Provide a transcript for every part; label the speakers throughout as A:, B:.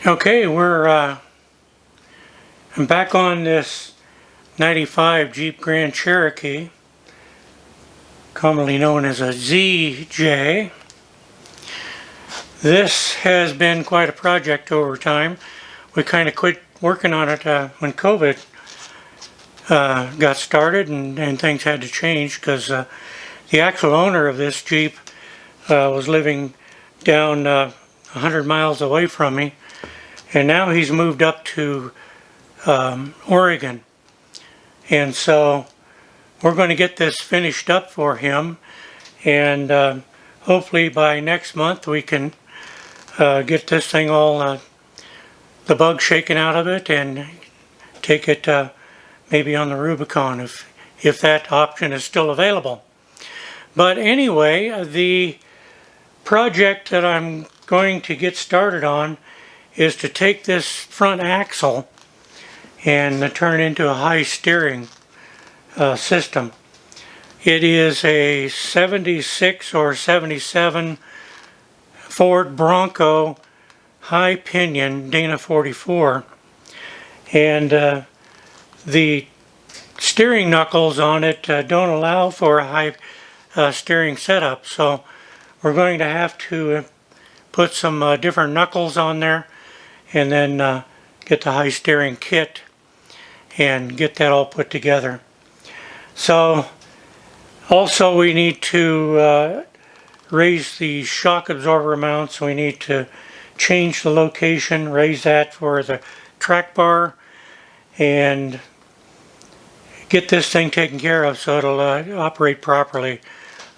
A: Okay, I'm back on this 95 Jeep Grand Cherokee, commonly known as a ZJ. This has been quite a project over time. We kind of quit working on it when COVID got started and things had to change because the actual owner of this Jeep was living down 100 miles away from me, and now he's moved up to Oregon. And so we're going to get this finished up for him, and hopefully by next month we can get this thing all the bugs shaken out of it and take it maybe on the Rubicon if that option is still available. But anyway, the project that I'm going to get started on is to take this front axle and turn it into a high steering system. It is a 76 or 77 Ford Bronco high pinion Dana 44, and the steering knuckles on it don't allow for a high steering setup, so we're going to have to put some different knuckles on there and then get the high steering kit and get that all put together. So also we need to raise the shock absorber mounts. We need to change the location, raise that for the track bar, and get this thing taken care of so it'll operate properly,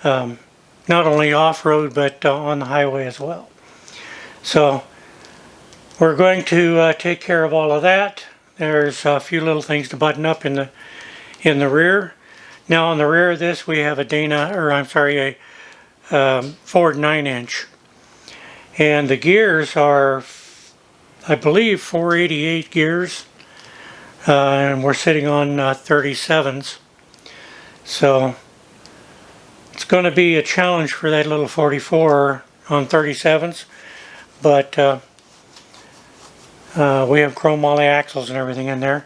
A: not only off-road but on the highway as well. So we're going to take care of all of that. There's a few little things to button up in the rear. Now on the rear of this we have a a Ford 9-inch. And the gears are, I believe, 488 gears. And we're sitting on 37s. So it's going to be a challenge for that little 44 on 37s. But we have chrome moly axles and everything in there.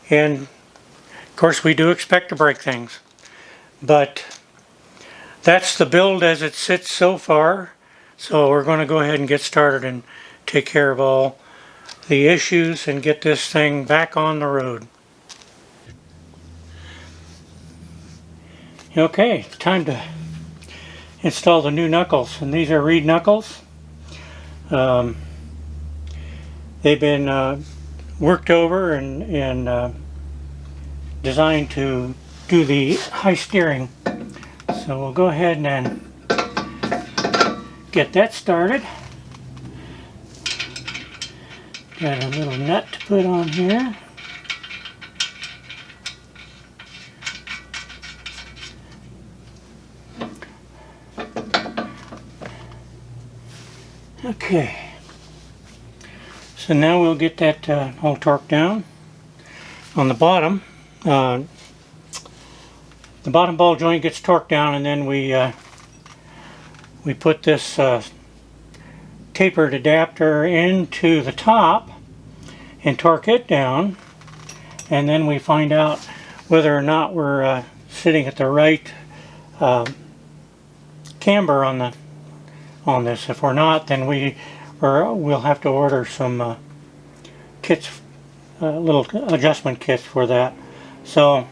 A: And of course we do expect to break things. But that's the build as it sits so far. So we're going to go ahead and get started and take care of all the issues and get this thing back on the road. Okay, time to install the new knuckles, and these are reed knuckles. They've been worked over and designed to do the high steering. So we'll go ahead and get that started. Got a little nut to put on here. Okay. So now we'll get that all torqued down. On the bottom, the bottom ball joint gets torqued down, and then we put this tapered adapter into the top and torque it down, and then we find out whether or not we're sitting at the right camber on this. If we're not, then we'll have to order some kits, little adjustment kits for that. So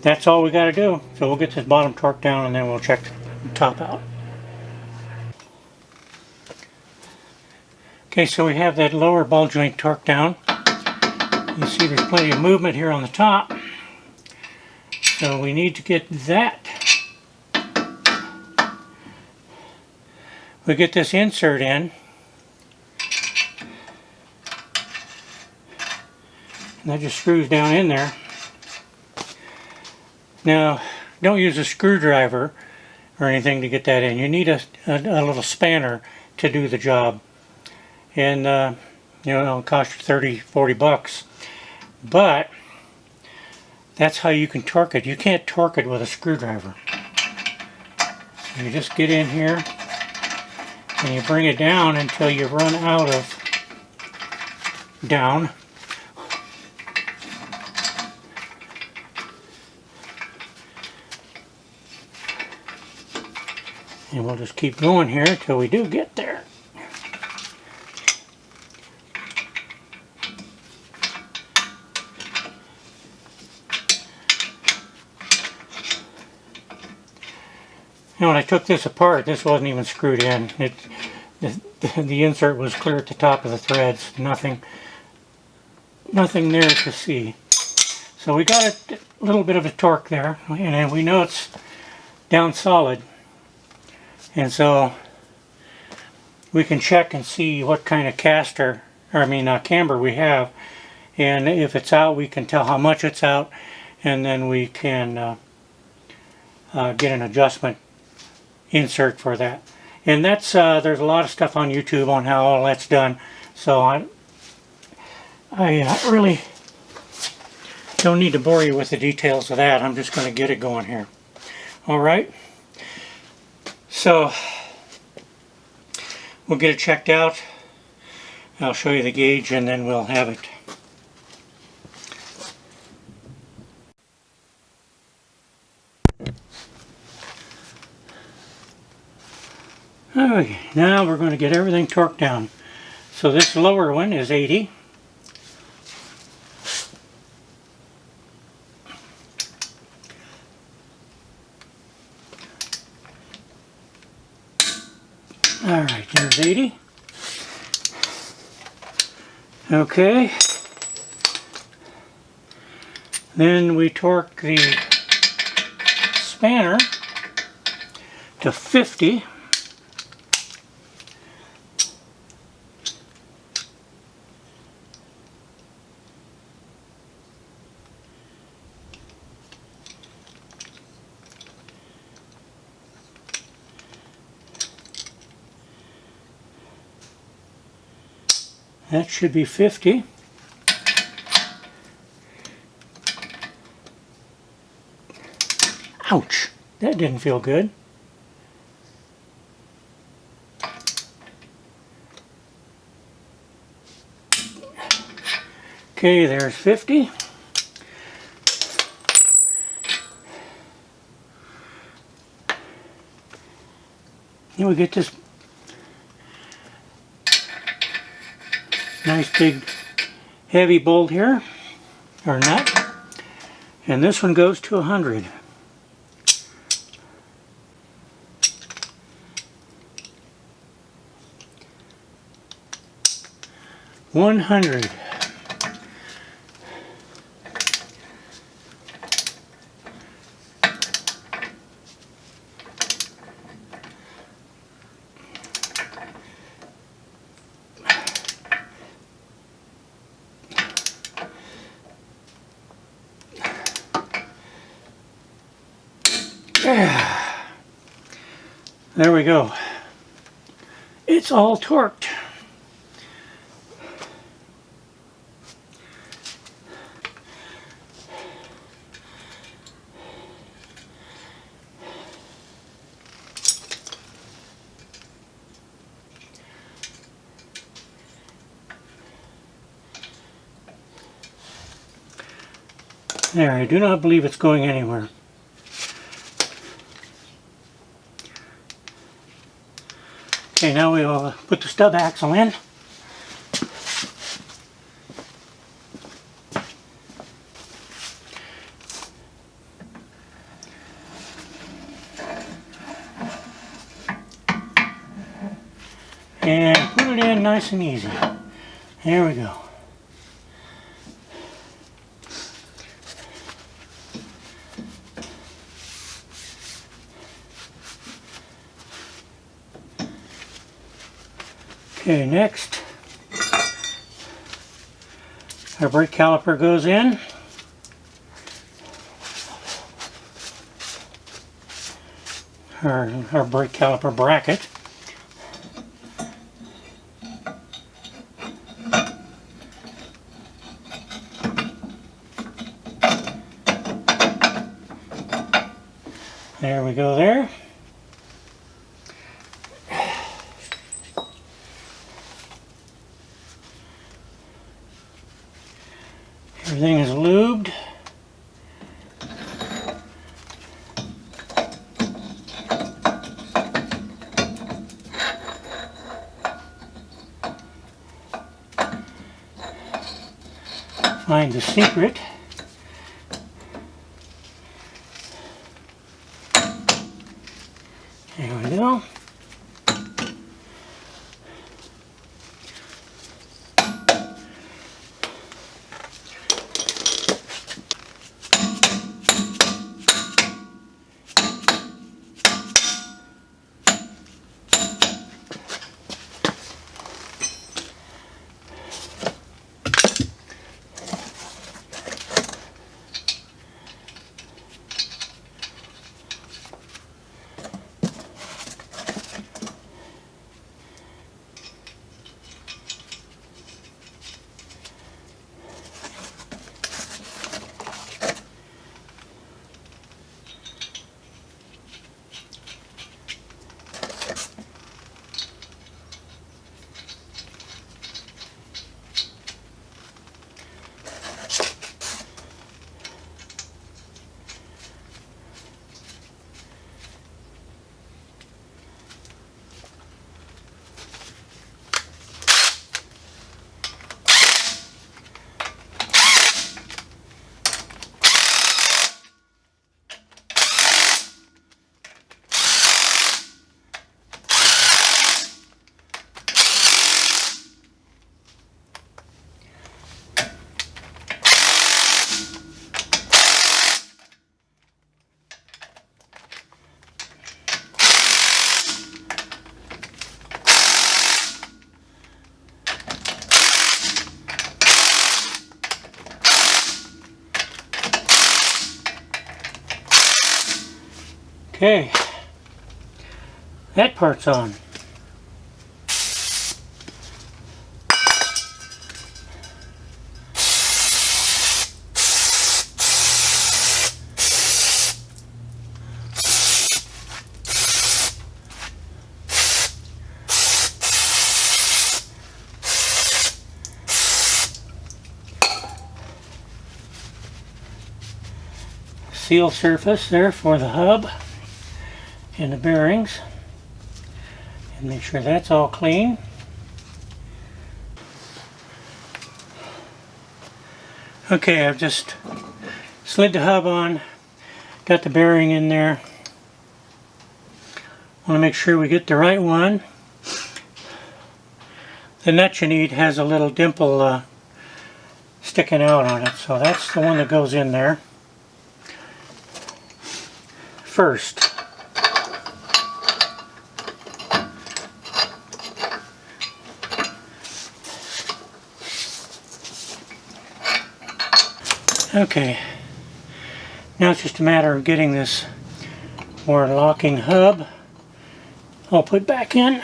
A: that's all we got to do. So we'll get this bottom torqued down and then we'll check the top out. Okay, so we have that lower ball joint torqued down. You see there's plenty of movement here on the top. So we need to get that. We get this insert in. And that just screws down in there. Now, don't use a screwdriver or anything to get that in. You need a little spanner to do the job. And it'll cost you 30-40 bucks. But that's how you can torque it. You can't torque it with a screwdriver. You just get in here and you bring it down until you run out of down. And we'll just keep going here till we do get there. Now when I took this apart, this wasn't even screwed in. The insert was clear at the top of the threads. Nothing there to see. So we got a little bit of a torque there, and we know it's down solid. And so we can check and see what kind of camber we have. And if it's out, we can tell how much it's out, and then we can get an adjustment insert for that. And that's there's a lot of stuff on YouTube on how all that's done. So I really don't need to bore you with the details of that. I'm just going to get it going here. All right. So we'll get it checked out. I'll show you the gauge and then we'll have it. Okay, now we're going to get everything torqued down. So this lower one is 80. Alright, there's 80. Okay. Then we torque the spanner to 50. That should be 50. Ouch! That didn't feel good. Okay, there's 50. Then we get this nice big heavy bolt here, or nut, and this one goes to 100. There we go. It's all torqued. There, I do not believe it's going anywhere. Okay, now we'll put the stub axle in. And put it in nice and easy. There we go. Okay, next, our brake caliper goes in. Our brake caliper bracket. There we go there. find the secret. There we go. Okay, that part's on. Seal surface there for the hub and the bearings, and make sure that's all clean. Okay, I've just slid the hub on, got the bearing in there. Want to make sure we get the right one. The nut you need has a little dimple sticking out on it, so that's the one that goes in there first. Okay, now it's just a matter of getting this more locking hub all put back in.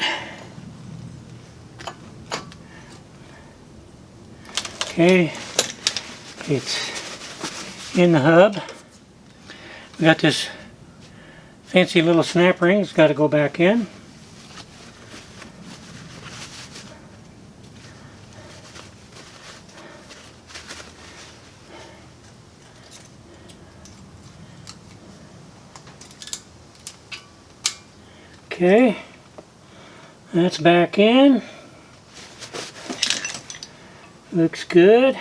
A: Okay, it's in the hub. We got this fancy little snap ring, it's got to go back in. Okay, that's back in. Looks good.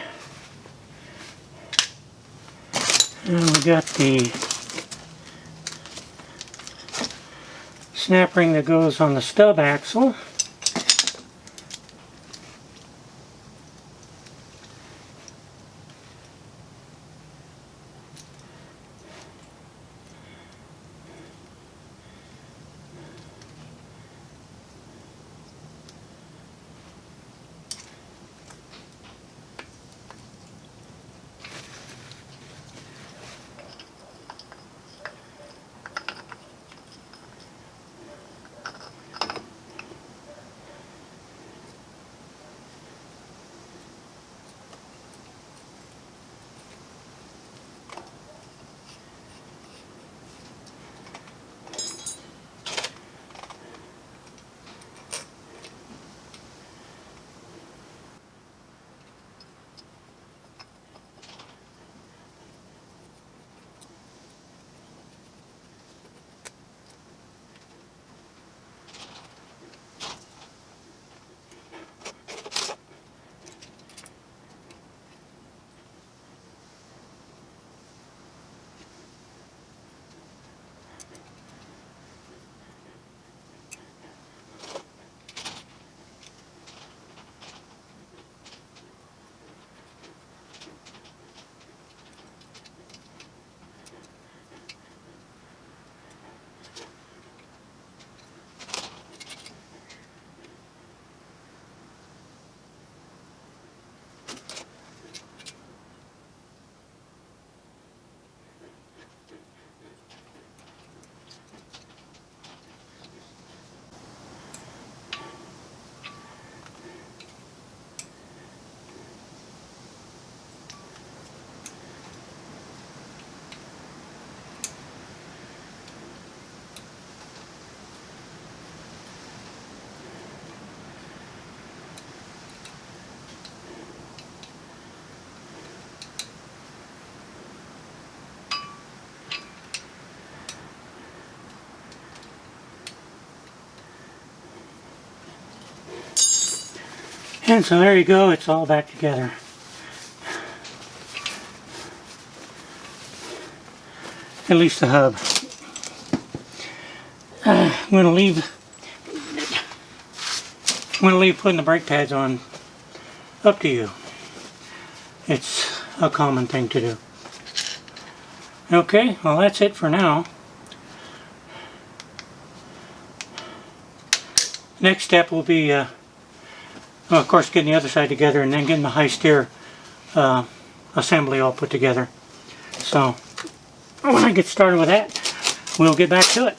A: Now we got the snap ring that goes on the stub axle. And so there you go, it's all back together. At least the hub. I'm going to leave putting the brake pads on up to you. It's a common thing to do. Okay, well that's it for now. Next step will be, well, of course, getting the other side together and then getting the high steer assembly all put together. So when I get started with that, we'll get back to it.